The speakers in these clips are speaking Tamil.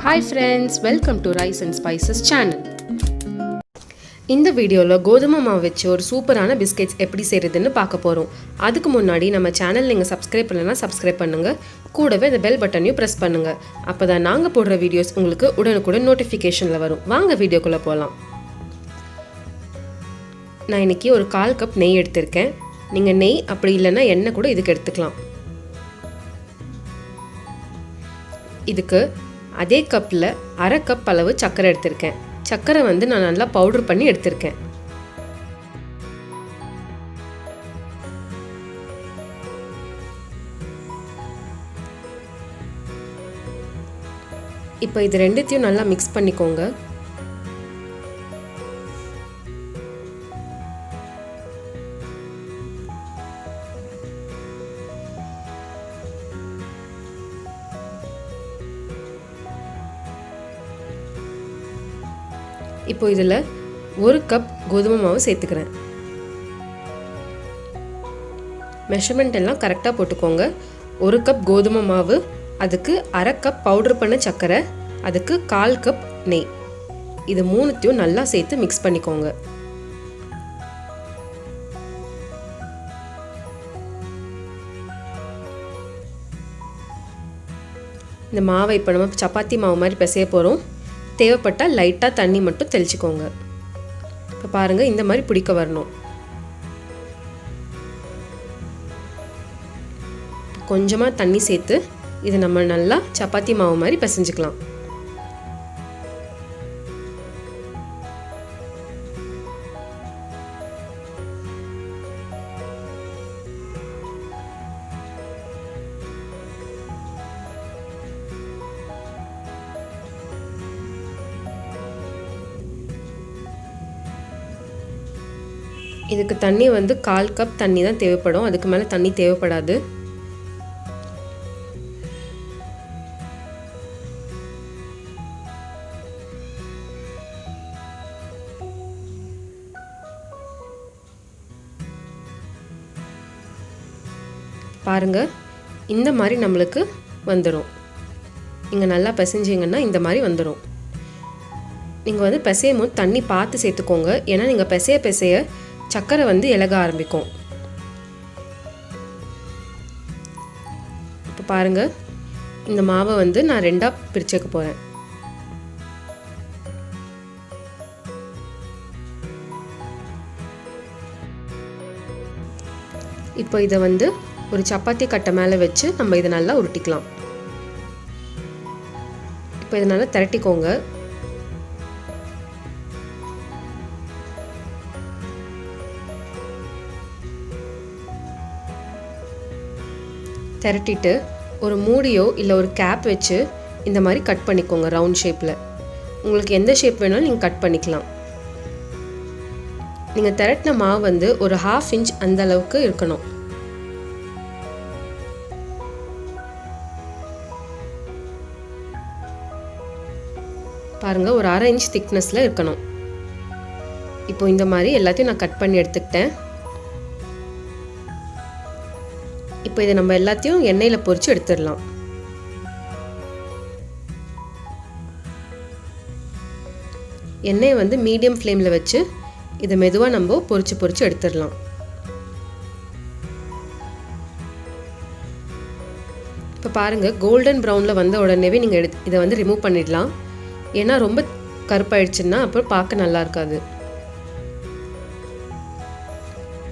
Hi friends, welcome to Rice and Spices channel. இந்த வீடியோல கோதுமை மாவு வச்சு ஒரு சூப்பரான பிஸ்கெட்ஸ் எப்படி செய்யறதுன்னு பார்க்க போறோம். அதுக்கு முன்னாடி நம்ம சேனல் நீங்க சப்ஸ்கிரைப் பண்ணலனா சப்ஸ்கிரைப் பண்ணுங்க. கூடவே அந்த பெல் பட்டனையும் பிரஸ் பண்ணுங்க. அப்பதான் நாங்க போடுற வீடியோஸ் உங்களுக்கு உடனுக்குடன் நோட்டிஃபிகேஷன்ல வரும். வாங்க வீடியோக்குள்ள போலாம். நான் இன்னைக்கு ஒரு 1/4 கப் நெய் எடுத்துர்க்கேன். நீங்க நெய் அப்படி இல்லனா எண்ணெய் கூட இதுக்கு எடுத்துக்கலாம். இதுக்கு அதே கப்பில் 1/2 கப் அளவு சர்க்கரை எடுத்திருக்கேன். சர்க்கரை வந்து நான் நல்லா பவுடர் பண்ணி எடுத்திருக்கேன். இப்போ இது ரெண்டுத்தையும் நல்லா மிக்ஸ் பண்ணிக்கோங்க. இப்போ இதில் 1 கப் கோதுமை மாவு சேர்த்துக்கிறேன். மெஷர்மெண்ட் எல்லாம் கரெக்டாக போட்டுக்கோங்க. 1 கப் கோதுமை மாவு, அதுக்கு 1/2 கப் பவுடர் பண்ண சர்க்கரை, அதுக்கு 1/4 கப் நெய். இது மூணுத்தையும் நல்லா சேர்த்து மிக்ஸ் பண்ணிக்கோங்க. இந்த மாவை இப்போ நம்ம சப்பாத்தி மாவு மாதிரி பிசைய போகிறோம். தேவைப்பட்டால் லைட்டாக தண்ணி மட்டும் தெளிச்சுக்கோங்க. இப்போ பாருங்கள், இந்த மாதிரி பிடிக்க வரணும். கொஞ்சமாக தண்ணி சேர்த்து இதை நம்ம நல்லா சப்பாத்தி மாவு மாதிரி பிசைஞ்சுக்கலாம். இதுக்கு தண்ணி வந்து 1/4 கப் தண்ணி தான் தேவைப்படும். அதுக்கு மேலே தண்ணி தேவைப்படாது. பாருங்க, இந்த மாதிரி நம்மளுக்கு வந்துடும். நீங்கள் நல்லா பிசைஞ்சிங்கன்னா இந்த மாதிரி வந்துடும். நீங்கள் வந்து பிசையும் போது தண்ணி பார்த்து சேர்த்துக்கோங்க. ஏன்னா நீங்கள் பிசைய சர்க்கரை வந்து இலக ஆரம்பிக்கும். இப்போ பாருங்க, இந்த மாவை வந்து நான் 2ஆக பிரிச்சுக்க போகிறேன். இப்போ இதை வந்து ஒரு சப்பாத்தி கட்டை மேலே வச்சு நம்ம இதை நல்லா உருட்டிக்கலாம். இப்போ இதை நல்லா திரட்டிக்கோங்க. திரட்டிட்டு ஒரு மூடியோ இல்லை ஒரு கேப் வச்சு இந்த மாதிரி கட் பண்ணிக்கோங்க. ரவுண்ட் ஷேப்பில் உங்களுக்கு எந்த ஷேப் வேணாலும் நீங்கள் கட் பண்ணிக்கலாம். நீங்கள் திரட்டின மாவு வந்து ஒரு 1/2 இன்ச் அந்த அளவுக்கு இருக்கணும். பாருங்கள், ஒரு 1/2 இன்ச் திக்னஸில் இருக்கணும். இப்போ இந்த மாதிரி எல்லாத்தையும் நான் கட் பண்ணி எடுத்துக்கிட்டேன். இப்போ இதை நம்ம எல்லாத்தையும் எண்ணெயில் பொரிச்சு எடுத்துடலாம். எண்ணெயை வந்து மீடியம் ஃப்ளேமில் வச்சு இதை மெதுவாக நம்ம பொரிச்சு எடுத்துடலாம். இப்போ பாருங்கள், கோல்டன் ப்ரௌனில் வந்த உடனேவே நீங்கள் இதை வந்து ரிமூவ் பண்ணிடலாம். ஏன்னா ரொம்ப கருப்பாயிடுச்சுன்னா அப்புறம் பார்க்க நல்லா இருக்காது.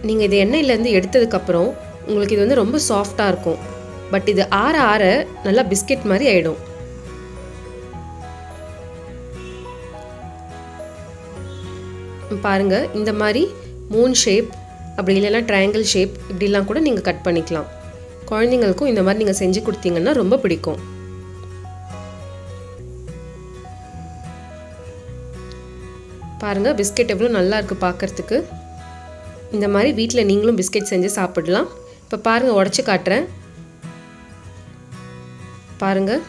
நீங்கள் இது எண்ணெயிலேருந்து எடுத்ததுக்கப்புறம் உங்களுக்கு இது வந்து ரொம்ப சாஃப்டாக இருக்கும். பட் இது ஆற ஆற நல்லா பிஸ்கெட் மாதிரி ஆகிடும். பாருங்கள், இந்த மாதிரி மூன் ஷேப் அப்படி இல்லைன்னா ட்ரையாங்கிள் ஷேப் இப்படிலாம் கூட நீங்கள் கட் பண்ணிக்கலாம். குழந்தைங்களுக்கும் இந்த மாதிரி நீங்கள் செஞ்சு கொடுத்தீங்கன்னா ரொம்ப பிடிக்கும். பாருங்கள், பிஸ்கெட் எவ்வளோ நல்லா இருக்குது பார்க்குறதுக்கு. இந்த மாதிரி வீட்டில் நீங்களும் பிஸ்கெட் செஞ்சு சாப்பிடலாம். இப்போ பாருங்கள், உடச்சி காட்டுறேன். பாருங்கள்,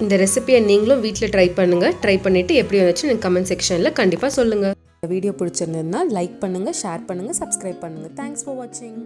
இந்த ரெசிபியை நீங்களும் வீட்டில் ட்ரை பண்ணுங்கள். ட்ரை பண்ணிவிட்டு எப்படி வந்துச்சு எனக்கு கமெண்ட் செக்ஷனில் கண்டிப்பாக சொல்லுங்கள். வீடியோ பிடிச்சிருந்ததுன்னா லைக் பண்ணுங்கள், ஷேர் பண்ணுங்கள், சப்ஸ்கிரைப் பண்ணுங்கள். தேங்க்ஸ் ஃபார் வாட்சிங்.